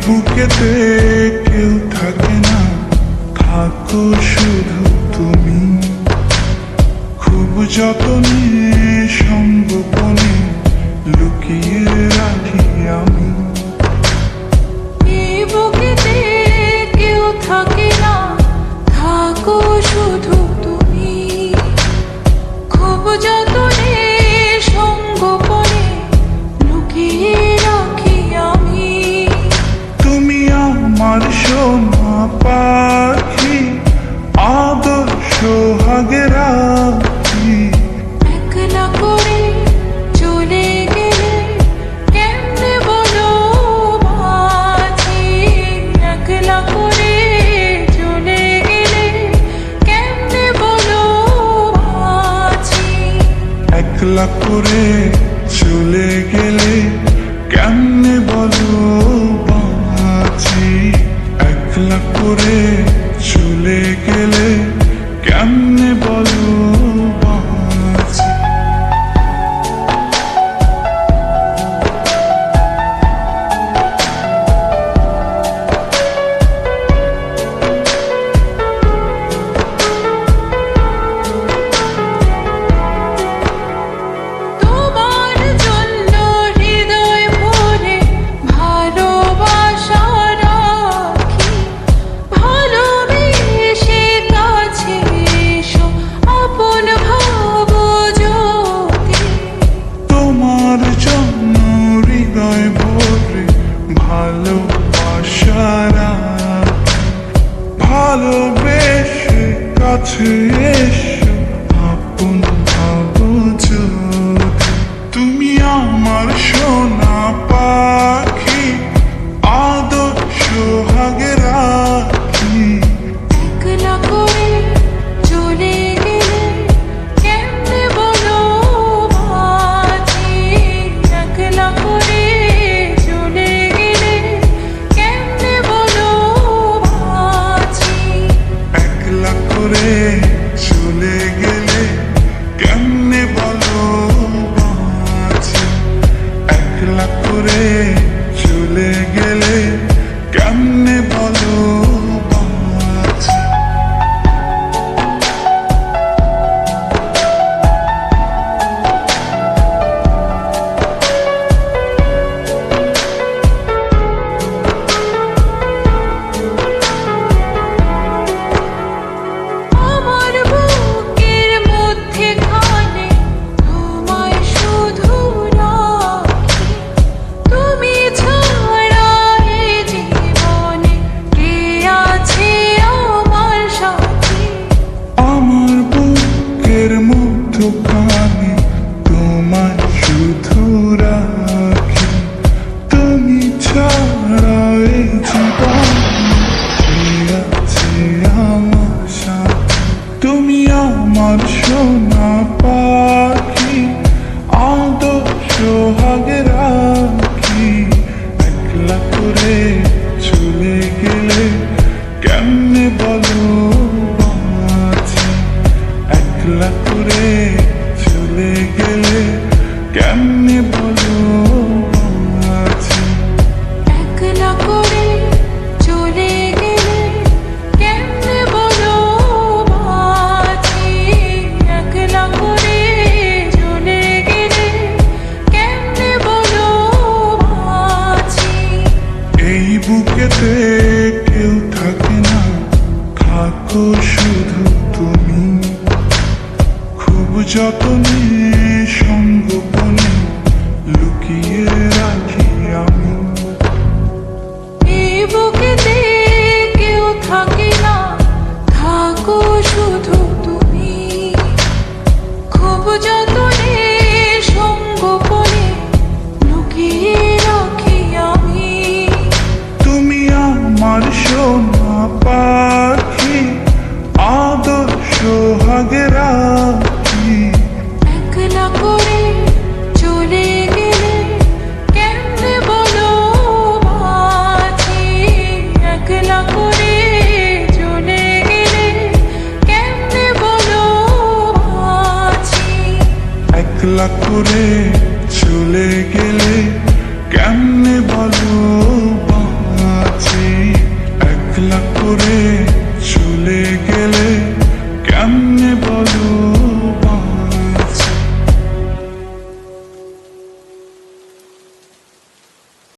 বুকেতে কেউ থাকে না, থাকো শুধু তুমি। খুব যতনে সঙ্গোপনে লুকিয়ে রাখি আমি। এই বুকেতে কেউ থাকে না, থাকো শুধু তুমি। খুব যতনে সঙ্গোপনে লুকিয়ে রাখি আমি। তুমি আমার সোনা পাখি, আদর্শ হাগে রাখি। একলা করে চলে গেলে কেমনে বলো বাঁচি। একলা করে চলে গেলে কেমনে বলো বাঁচি। একলা করে চলে গেলে কেমনে বলো বাঁচি। একলা করে চলে গেলে কেমনে বলো বাঁচি। তোমার জন্য হৃদয় ভরে ভালোবাসা রাখি। ভালোবেসে কাছে এসো, আপন ভাবো যদি। তোমার জন্য হৃদয় ভরে ভালোবাসা রাখি। ভালোবেসে কাছে এসো, আপন ভাবো যদি। তুমি আমার সোনা পাখি, আদর্শ হাগে রাখি। একলা করে চলে গেলে কেমনে বলো বাঁচি। একলা করে চলে গেলে কেমনে বলো বাঁচি। একলা করে চলে গেলে কেমনে বলো বাঁচি। একলা করে চলে গেলে কেমনে বলো বাঁচি। আমার বুকের মধ্যে খানে তোমায় শুধু রাখি। তুমি ছাড়া এই জীবনে কে আছে আমার সাথী। আমার বুকের মধ্যখানে তোমায় শুধু রাখি। তুমি ছাড়া এই জীবনে কে আছে আমার সাথে। তুমি আমার সোনা পাখি, আদর্শ হাগে রাখি। একলা করে চলে গেলে কেমনে বলো বাঁচি। একলা করে চলে গেলে কেমনে বলো বাঁচি। একলা করে চলে গেলে কেমনে বলো বাঁচি। একলা করে চলে গেলে কেমনে বলো বাঁচি। এই বুকেতে কেউ থাকে না, থাকো শুধু তুমি। খুব যতনে সঙ্গোপনে লুকিয়ে রাখি আমি। এই বুকেতে কেউ থাকে না, থাকো শুধু তুমি। খুব যতনে সঙ্গোপনে লুকিয়ে রাখি আমি। তুমি আমার সোনা পাখি, আদর্শ হাগে রাখি। একলা করে চলে গেলে কেমনে বলো বাঁচি। একলা করে চলে গেলে কেমনে বলো বাঁচি। একলা করে চলে গেলে কেমনে বলো আছি একলা করে চলে গেলে কেমনে বলো